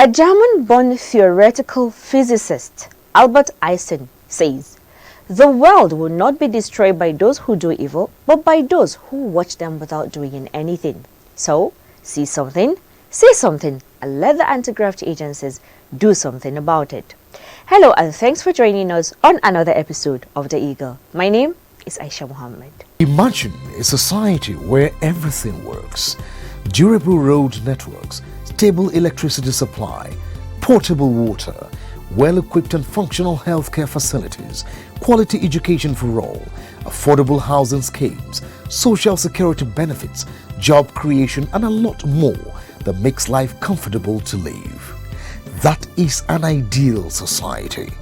A German-born theoretical physicist, Albert Einstein, says, "The world will not be destroyed by those who do evil, but by those who watch them without doing anything." So, see something, say something, and let the anti-graft agencies do something about it. Hello, and thanks for joining us on another episode of The Eagle. My name is Aisha Muhammad. Imagine a society where everything works. Durable road networks, stable electricity supply, portable water, well-equipped and functional healthcare facilities, quality education for all, affordable housing schemes, social security benefits, job creation, and a lot more that makes life comfortable to live. That is an ideal society.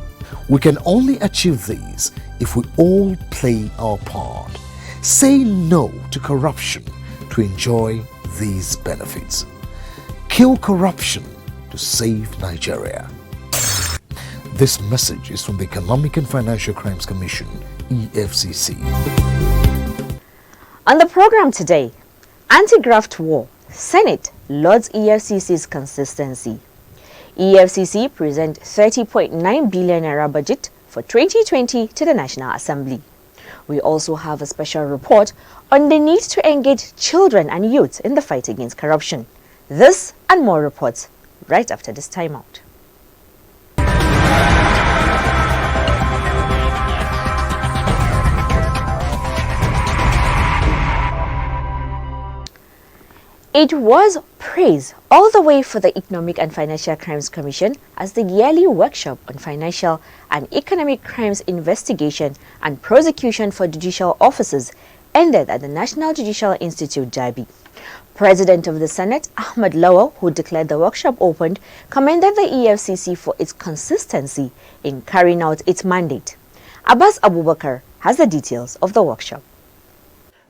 We can only achieve this if we all play our part. Say no to corruption to enjoy these benefits. Kill corruption to save Nigeria. This message is from the Economic and Financial Crimes Commission, EFCC. On the program today, anti-graft war, Senate lauds EFCC's consistency. EFCC present 30.9 billion naira budget for 2020 to the National Assembly. We also have a special report on the need to engage children and youth in the fight against corruption. This and more reports right after this timeout. It was praise all the way for the Economic and Financial Crimes Commission as the yearly workshop on financial and economic crimes investigation and prosecution for judicial officers ended at the National Judicial Institute, Derby. President of the Senate, Ahmed Lawal, who declared the workshop opened, commended the EFCC for its consistency in carrying out its mandate. Abbas Abubakar has the details of the workshop.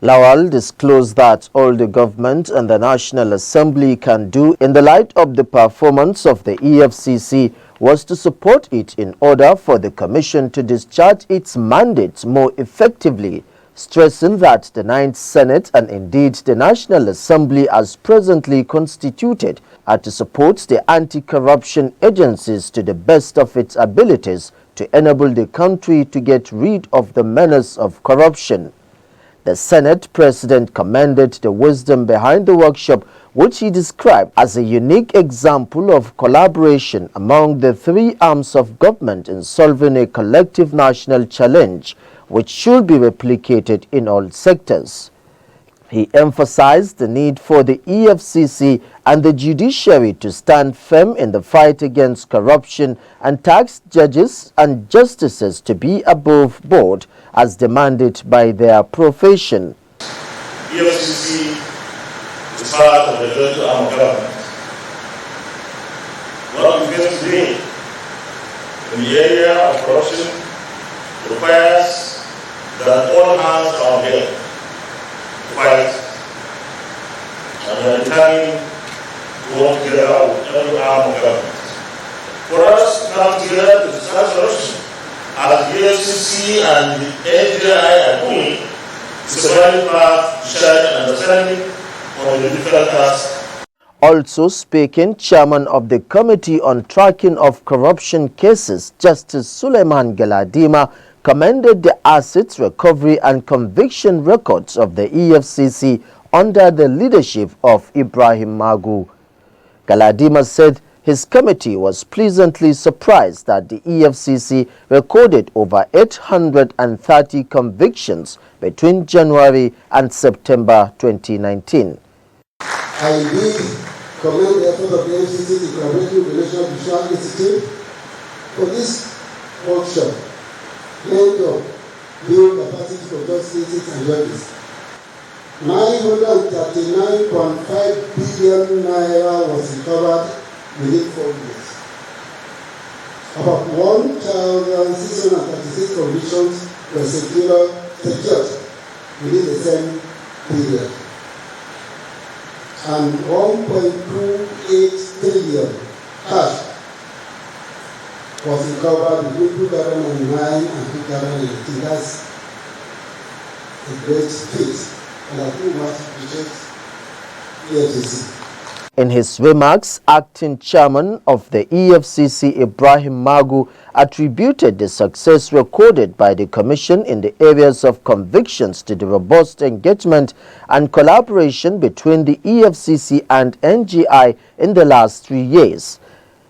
Lawal disclosed that all the government and the National Assembly can do in the light of the performance of the EFCC was to support it in order for the Commission to discharge its mandate more effectively, stressing that the 9th Senate and indeed the National Assembly as presently constituted are to support the anti-corruption agencies to the best of its abilities to enable the country to get rid of the menace of corruption. The Senate President commended the wisdom behind the workshop, which he described as a unique example of collaboration among the three arms of government in solving a collective national challenge, which should be replicated in all sectors. He emphasized the need for the EFCC and the judiciary to stand firm in the fight against corruption and tasked judges and justices to be above board as demanded by their profession. EFCC is part of the federal arm of government. What we face today in the area of corruption requires that all hands are there to fight, and we are determined to work together with every arm of government. For us to come together to discuss corruption, as the EFCC and the NFIU are doing, it's a valid path to share an understanding of the difficult task. Also speaking, Chairman of the Committee on Tracking of Corruption Cases, Justice Suleiman Galadima, commended the assets recovery and conviction records of the EFCC under the leadership of Ibrahim Magu. Galadima said his committee was pleasantly surprised that the EFCC recorded over 830 convictions between January and September 2019. I indeed commend the effort of the EFCC, the Collaborative Relations Judicial Institute, for this workshop aimed to build capacity for justices and judges. 939.5 billion naira was recovered within 4 years. About 1,636 convictions were secured within the same period, and 1.28 trillion cash was recovered between 2009 and 2018. That's a great feat, and I think much appreciate EFCC. In his remarks, acting chairman of the EFCC, Ibrahim Magu, attributed the success recorded by the Commission in the areas of convictions to the robust engagement and collaboration between the EFCC and NGI in the last 3 years,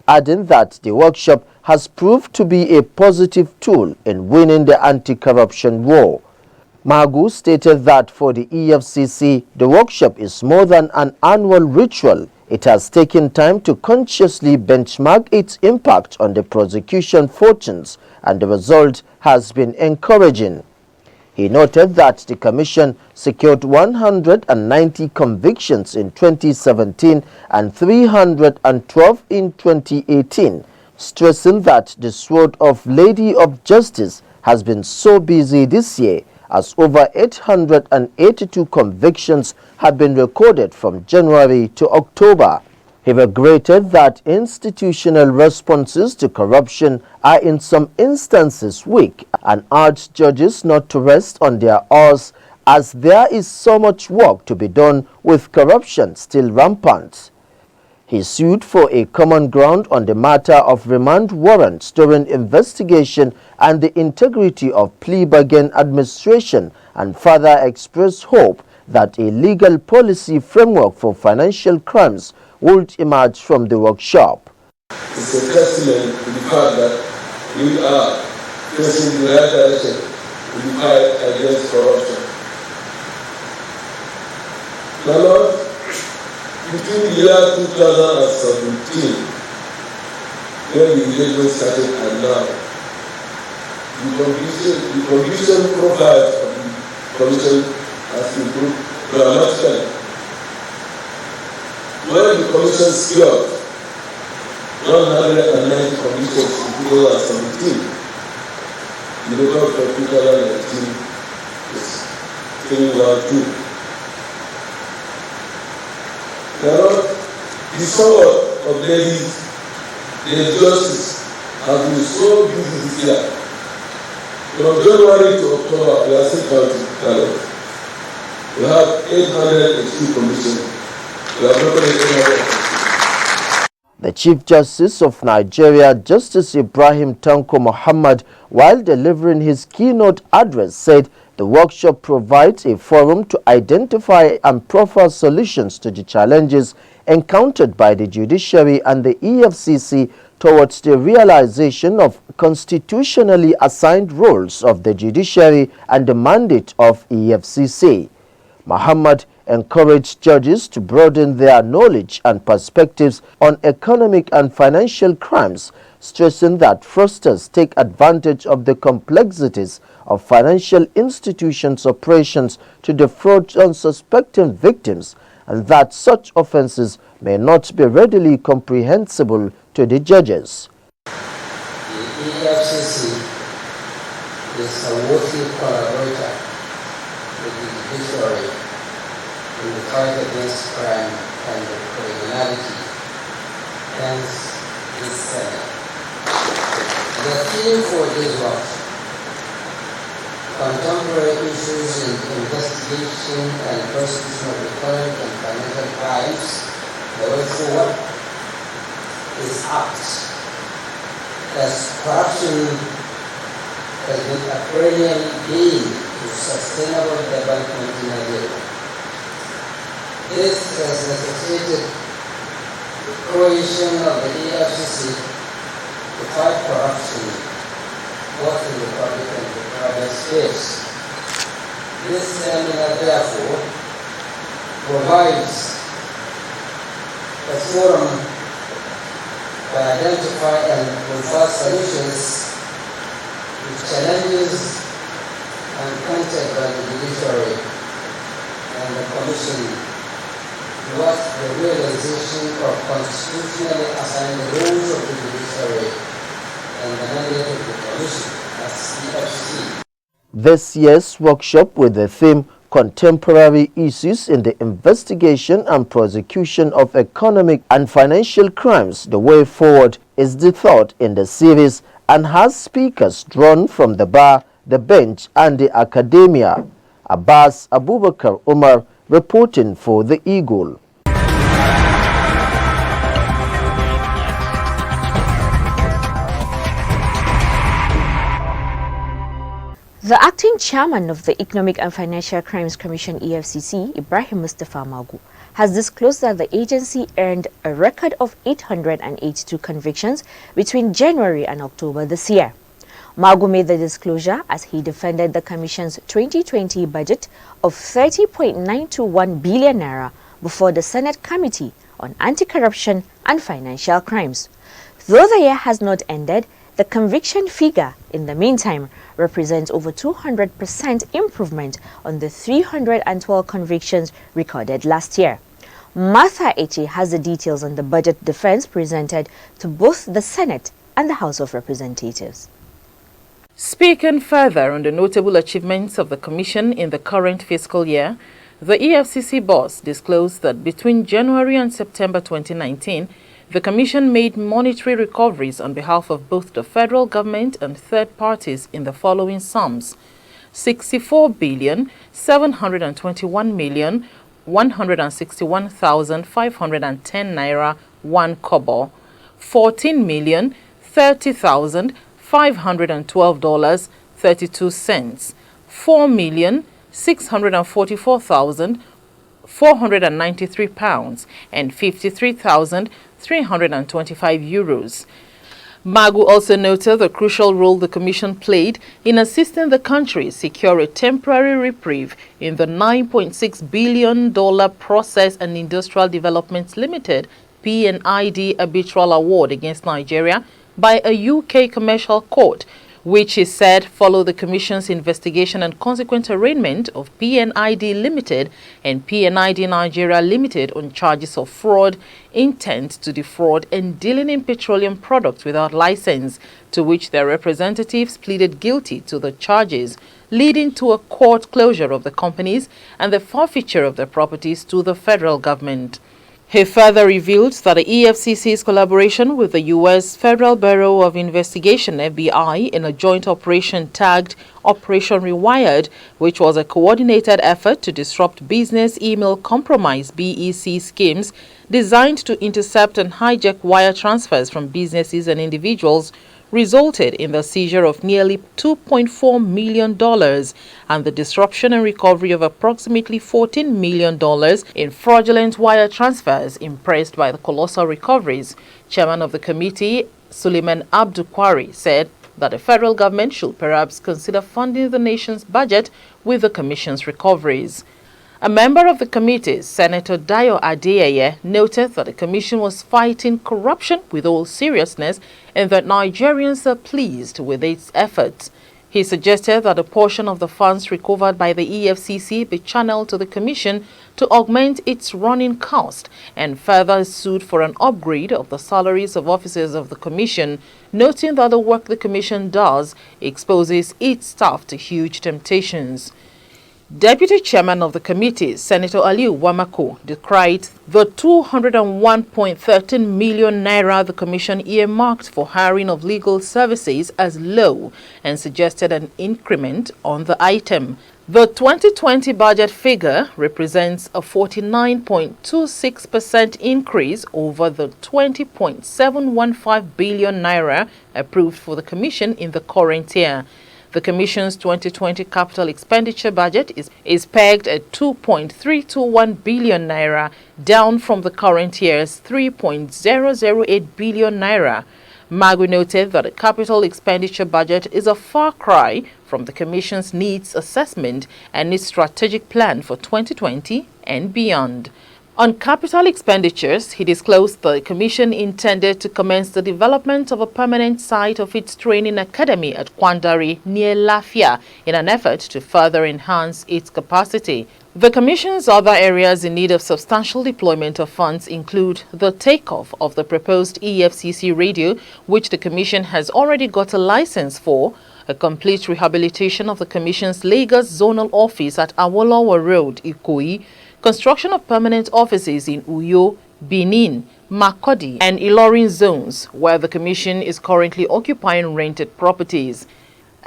adding that the workshop has proved to be a positive tool in winning the anti-corruption war. Magu stated that for the EFCC, the workshop is more than an annual ritual. It has taken time to consciously benchmark its impact on the prosecution fortunes, and the result has been encouraging. He noted that the Commission secured 190 convictions in 2017 and 312 in 2018, stressing that the Sword of Lady of Justice has been so busy this year, as over 882 convictions have been recorded from January to October. He regretted that institutional responses to corruption are in some instances weak and urged judges not to rest on their oars, as there is so much work to be done with corruption still rampant. He sued for a common ground on the matter of remand warrants during investigation and the integrity of plea bargain administration, and further expressed hope that a legal policy framework for financial crimes would emerge from the workshop. It's a testament to the fact that we are facing the right direction in the fight against corruption. My Lord, between the year 2017, when the engagement started, and now, the condition profile of the Commission has improved dramatically. When the Commission secured 190 convictions in 2017, the record for 2019 is 312. Now, the sword of ladies, the justice, have been so busy this year. From January to October, we are still counting. We have 802 convictions. We have broken 800. The Chief Justice of Nigeria, Justice Ibrahim Tanko Muhammad, while delivering his keynote address, said the workshop provides a forum to identify and proffer solutions to the challenges encountered by the judiciary and the EFCC towards the realization of constitutionally assigned roles of the judiciary and the mandate of EFCC. Muhammad encouraged judges to broaden their knowledge and perspectives on economic and financial crimes, stressing that fraudsters take advantage of the complexities of financial institutions' operations to defraud unsuspecting victims, and that such offenses may not be readily comprehensible to the judges. The EFCC is a worthy collaborator with the judiciary in the fight against crime and criminality. Hence, this Senate. The theme for this work: contemporary issues in investigation and prosecution of economic and financial crimes. The way forward is apt, as corruption has been a perennial gain to sustainable development in Nigeria. This has necessitated the creation of the EFCC to fight corruption, both in the public and the private space. This seminar, therefore, provides a forum to identify and provide solutions to challenges encountered by the judiciary and the Commission towards the realization of constitutionally assigned roles of the judiciary and the mandate of the Commission as EFCC. This year's workshop with the theme Contemporary Issues in the Investigation and Prosecution of Economic and Financial Crimes, the Way Forward, is the thought in the series and has speakers drawn from the bar, the bench and the academia. Abbas Abubakar Umar reporting for the Eagle. The acting chairman of the Economic and Financial Crimes Commission EFCC, Ibrahim Mustafa Magu, has disclosed that the agency earned a record of 882 convictions between January and October this year. Magu made the disclosure as he defended the Commission's 2020 budget of 30.921 billion naira before the Senate Committee on Anti-Corruption and Financial Crimes. Though the year has not ended, the conviction figure, in the meantime, represents over 200% improvement on the 312 convictions recorded last year. Martha Eche has the details on the budget defense presented to both the Senate and the House of Representatives. Speaking further on the notable achievements of the Commission in the current fiscal year, the EFCC boss disclosed that between January and September 2019, the Commission made monetary recoveries on behalf of both the federal government and third parties in the following sums: 64,721,161,510 naira 1 kobo, 14,030,512 32 cents, 4,644,493 pounds, and 53,325 euros. Magu also noted the crucial role the Commission played in assisting the country secure a temporary reprieve in the $9.6 billion Process and Industrial Development Limited P&ID arbitral award against Nigeria by a UK commercial court, which is said followed the Commission's investigation and consequent arraignment of P&ID Limited and P&ID Nigeria Limited on charges of fraud, intent to defraud, and dealing in petroleum products without license, to which their representatives pleaded guilty to the charges, leading to a court closure of the companies and the forfeiture of their properties to the federal government. He further revealed that the EFCC's collaboration with the U.S. Federal Bureau of Investigation (FBI) in a joint operation tagged Operation Rewired, which was a coordinated effort to disrupt business email compromise (BEC) schemes designed to intercept and hijack wire transfers from businesses and individuals, resulted in the seizure of nearly $2.4 million and the disruption and recovery of approximately $14 million in fraudulent wire transfers impressed by the colossal recoveries. Chairman of the committee, Suleiman Abdukwari, said that the federal government should perhaps consider funding the nation's budget with the Commission's recoveries. A member of the committee, Senator Dayo Adeyeye, noted that the Commission was fighting corruption with all seriousness and that Nigerians are pleased with its efforts. He suggested that a portion of the funds recovered by the EFCC be channeled to the Commission to augment its running cost, and further sued for an upgrade of the salaries of officers of the Commission, noting that the work the Commission does exposes its staff to huge temptations. Deputy Chairman of the committee, Senator Aliu Wamako, decried the 201.13 million naira the Commission earmarked for hiring of legal services as low and suggested an increment on the item. The 2020 budget figure represents a 49.26% increase over the 20.715 billion naira approved for the Commission in the current year. The Commission's 2020 capital expenditure budget is pegged at 2.321 billion naira, down from the current year's 3.008 billion naira. Magu noted that the capital expenditure budget is a far cry from the Commission's needs assessment and its strategic plan for 2020 and beyond. On capital expenditures, he disclosed the Commission intended to commence the development of a permanent site of its training academy at Kwandari near Lafia in an effort to further enhance its capacity. The Commission's other areas in need of substantial deployment of funds include the takeoff of the proposed EFCC radio, which the Commission has already got a license for, a complete rehabilitation of the Commission's Lagos Zonal Office at Awolowo Road, Ikoyi, construction of permanent offices in Uyo, Benin, Makurdi and Ilorin zones, where the Commission is currently occupying rented properties.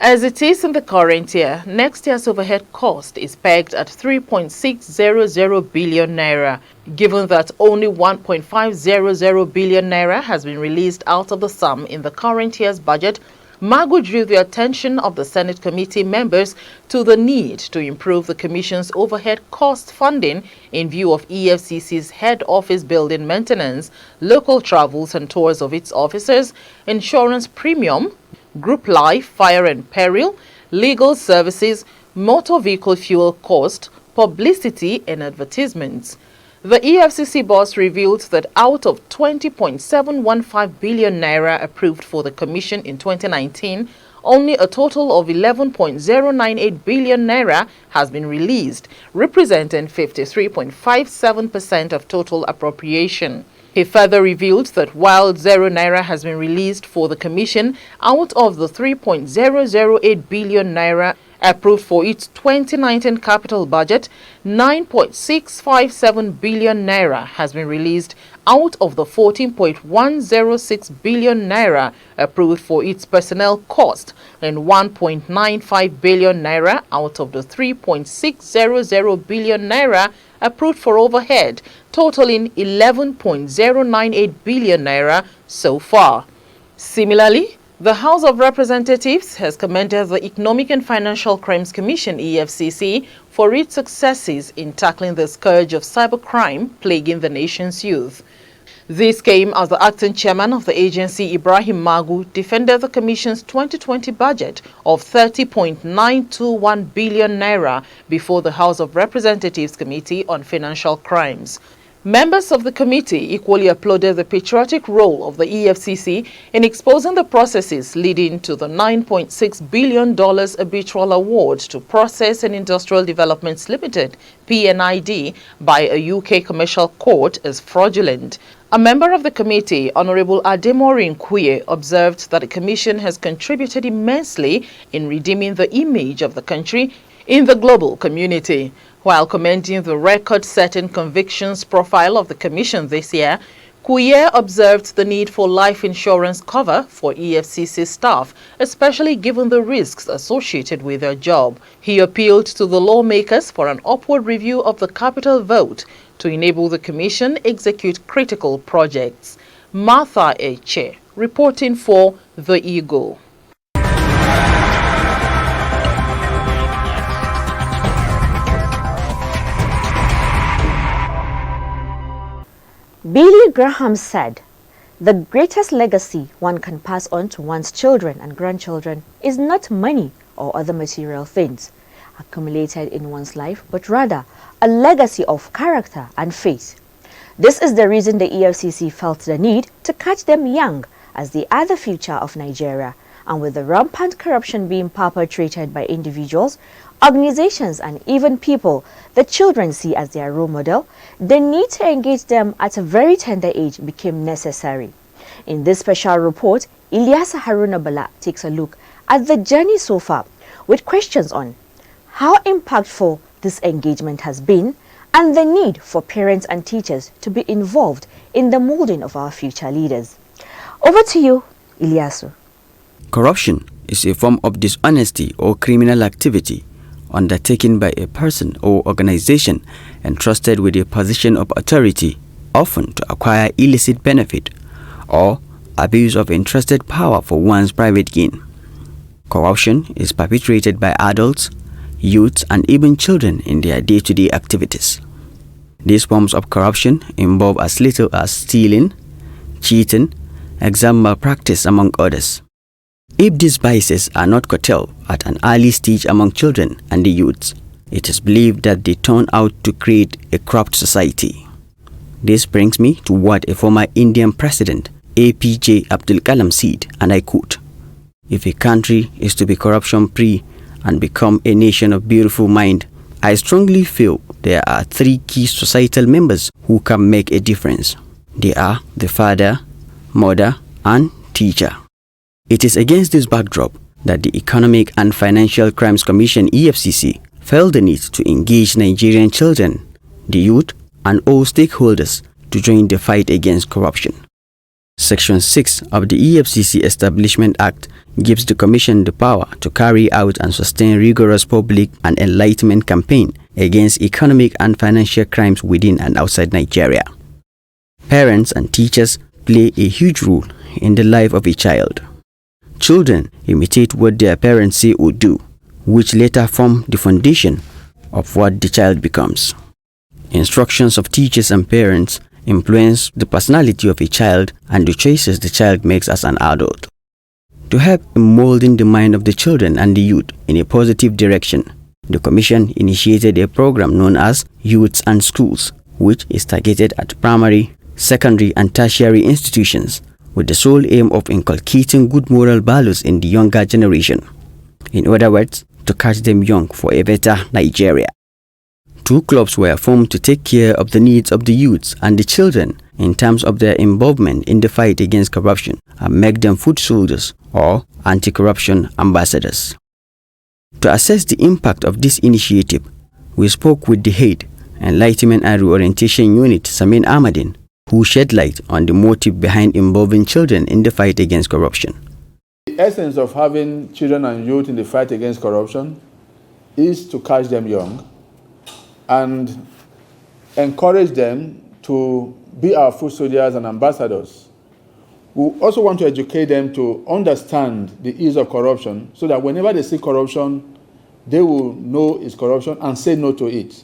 As it is in the current year, next year's overhead cost is pegged at 3.600 billion naira. Given that only 1.500 billion naira has been released out of the sum in the current year's budget, Magu drew the attention of the Senate committee members to the need to improve the Commission's overhead cost funding in view of EFCC's head office building maintenance, local travels and tours of its officers, insurance premium, group life, fire and peril, legal services, motor vehicle fuel cost, publicity and advertisements. The EFCC boss revealed that out of 20.715 billion naira approved for the Commission in 2019, only a total of 11.098 billion naira has been released, representing 53.57% of total appropriation. He further revealed that while 0 naira has been released for the Commission out of the 3.008 billion naira approved for its 2019 capital budget, 9.657 billion naira has been released out of the 14.106 billion naira approved for its personnel cost and 1.95 billion naira out of the 3.600 billion naira approved for overhead, totaling 11.098 billion naira so far. Similarly, the House of Representatives has commended the Economic and Financial Crimes Commission (EFCC) for its successes in tackling the scourge of cybercrime plaguing the nation's youth. This came as the acting chairman of the agency, Ibrahim Magu, defended the Commission's 2020 budget of 30.921 billion naira before the House of Representatives Committee on Financial Crimes. Members of the committee equally applauded the patriotic role of the EFCC in exposing the processes leading to the $9.6 billion arbitral award to Process and Industrial Developments Limited, PNID, by a UK commercial court as fraudulent. A member of the committee, Honorable Ademorin Kuye, observed that the Commission has contributed immensely in redeeming the image of the country in the global community. While commending the record-setting convictions profile of the Commission this year, Kuye observed the need for life insurance cover for EFCC staff, especially given the risks associated with their job. He appealed to the lawmakers for an upward review of the capital vote to enable the Commission execute critical projects. Martha Eche, reporting for The Eagle. Billy Graham said, "The greatest legacy one can pass on to one's children and grandchildren is not money or other material things accumulated in one's life, but rather a legacy of character and faith. This is the reason the EFCC felt the need to catch them young, as they are the future of Nigeria, and with the rampant corruption being perpetrated by individuals, organizations and even people the children see as their role model, the need to engage them at a very tender age became necessary." In this special report, Ilyasa Haruna Bala takes a look at the journey so far, with questions on how impactful this engagement has been and the need for parents and teachers to be involved in the molding of our future leaders. Over to you, Ilyasu. Corruption is a form of dishonesty or criminal activity undertaken by a person or organization entrusted with a position of authority, often to acquire illicit benefit or abuse of entrusted power for one's private gain. Corruption is perpetrated by adults, youths, and even children in their day-to-day activities. These forms of corruption involve as little as stealing, cheating, exam malpractice, among others. If these vices are not curtailed at an early stage among children and the youths, it is believed that they turn out to create a corrupt society. This brings me to what a former Indian president, APJ Abdul Kalam, said, and I quote, "If a country is to be corruption-free and become a nation of beautiful mind, I strongly feel there are three key societal members who can make a difference. They are the father, mother, and teacher. It is against this backdrop that the Economic and Financial Crimes Commission (EFCC) felt the need to engage Nigerian children, the youth, and all stakeholders to join the fight against corruption. Section 6 of the EFCC Establishment Act gives the Commission the power to carry out and sustain rigorous public and enlightenment campaign against economic and financial crimes within and outside Nigeria. Parents and teachers play a huge role in the life of a child. Children imitate what their parents say or do, which later form the foundation of what the child becomes. Instructions of teachers and parents influence the personality of a child and the choices the child makes as an adult. To help in molding the mind of the children and the youth in a positive direction, the Commission initiated a program known as Youths and Schools, which is targeted at primary, secondary and tertiary institutions with the sole aim of inculcating good moral values in the younger generation. In other words, to catch them young for a better Nigeria. 2 clubs were formed to take care of the needs of the youths and the children in terms of their involvement in the fight against corruption and make them foot soldiers or anti-corruption ambassadors. To assess the impact of this initiative, we spoke with the head, Enlightenment and Reorientation Unit, Samin Ahmadin, who shed light on the motive behind involving children in the fight against corruption. The essence of having children and youth in the fight against corruption is to catch them young and encourage them to be our foot soldiers and ambassadors. We also want to educate them to understand the ills of corruption so that whenever they see corruption, they will know it's corruption and say no to it.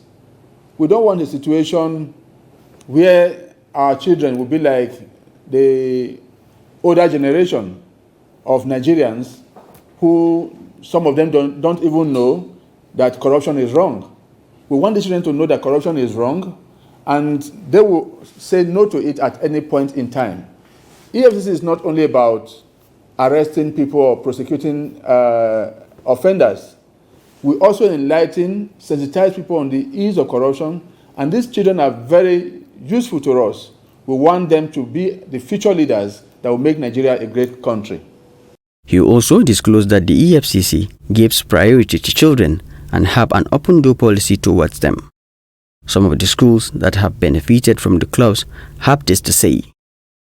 We don't want a situation where our children will be like the older generation of Nigerians who some of them don't even know that corruption is wrong. We want the children to know that corruption is wrong and they will say no to it at any point in time. EFCC is not only about arresting people or prosecuting offenders. We also enlighten, sensitize people on the ills of corruption, and these children are very useful to us. We want them to be the future leaders that will make Nigeria a great country. He also disclosed that the EFCC gives priority to children and have an open door policy towards them. Some of the schools that have benefited from the clubs have this to say.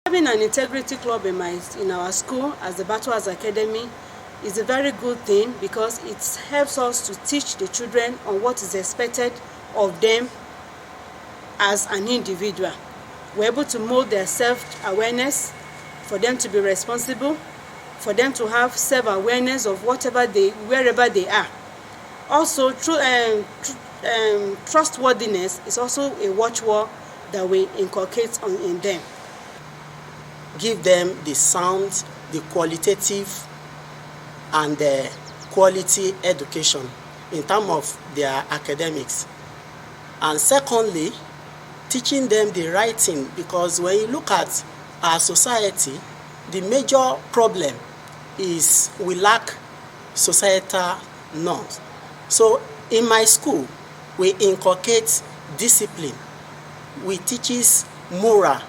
Having an integrity club in our school as the Battles Academy is a very good thing because it helps us to teach the children on what is expected of them as an individual. We're able to mold their self-awareness, for them to be responsible, for them to have self-awareness of wherever they are. Also, trustworthiness is also a watchword that we inculcate in them. Give them the sound, the qualitative and the quality education in terms of their academics. And secondly, teaching them the right thing, because when you look at our society, the major problem is we lack societal norms. So in my school, we inculcate discipline. We teach moral.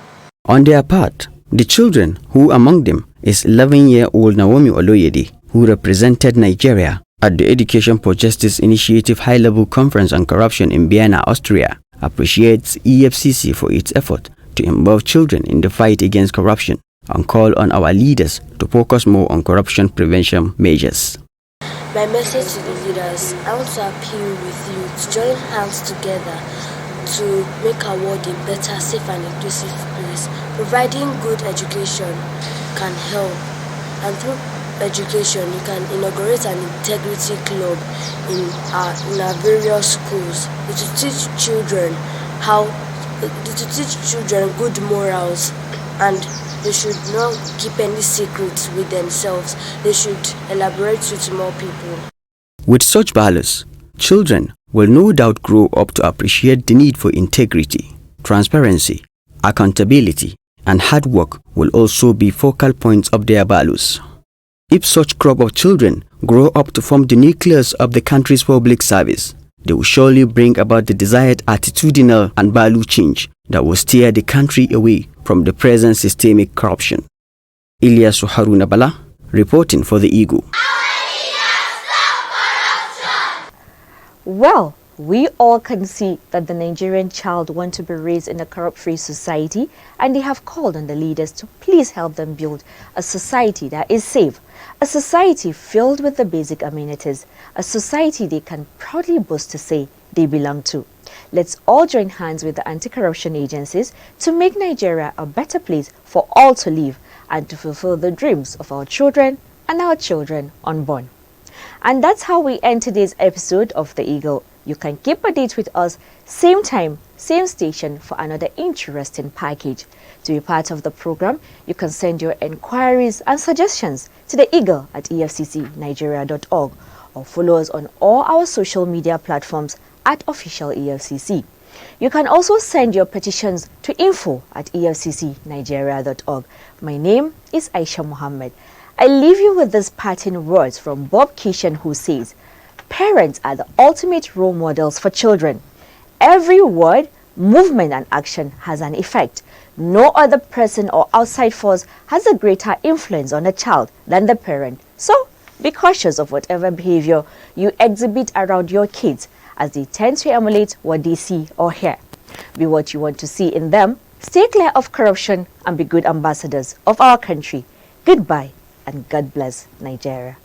On their part, the children, who among them is 11-year-old Naomi Oloyede, who represented Nigeria at the Education for Justice Initiative High-Level Conference on Corruption in Vienna, Austria, appreciates EFCC for its effort to involve children in the fight against corruption and call on our leaders to focus more on corruption prevention measures. My message to the leaders, I want to appeal with you to join hands together to make our world a better, safe and inclusive place. Providing good education can help, and through education you can inaugurate an integrity club in our various schools. It will teach children good morals, and they should not keep any secrets with themselves. They should elaborate to more people. With such values, children will no doubt grow up to appreciate the need for integrity, transparency, accountability, and hard work will also be focal points of their values. If such crop of children grow up to form the nucleus of the country's public service, they will surely bring about the desired attitudinal and value change that will steer the country away from the present systemic corruption. Ilyasu Haruna Bala, reporting for the Eagle. Well, we all can see that the Nigerian child want to be raised in a corrupt-free society, and they have called on the leaders to please help them build a society that is safe, a society filled with the basic amenities, a society they can proudly boast to say they belong to. Let's all join hands with the anti-corruption agencies to make Nigeria a better place for all to live and to fulfill the dreams of our children and our children unborn. And that's how we end today's episode of The Eagle. You can keep a date with us, same time, same station, for another interesting package. To be part of the program, you can send your enquiries and suggestions to the Eagle at efccnigeria.org or follow us on all our social media platforms at official EFCC. You can also send your petitions to info@efccnigeria.org. My name is Aisha Muhammad. I leave you with these parting words from Bob Kishan, who says, "Parents are the ultimate role models for children. Every word, movement and action has an effect. No other person or outside force has a greater influence on a child than the parent. So, be cautious of whatever behavior you exhibit around your kids, as they tend to emulate what they see or hear. Be what you want to see in them, stay clear of corruption, and be good ambassadors of our country. Goodbye, and God bless Nigeria."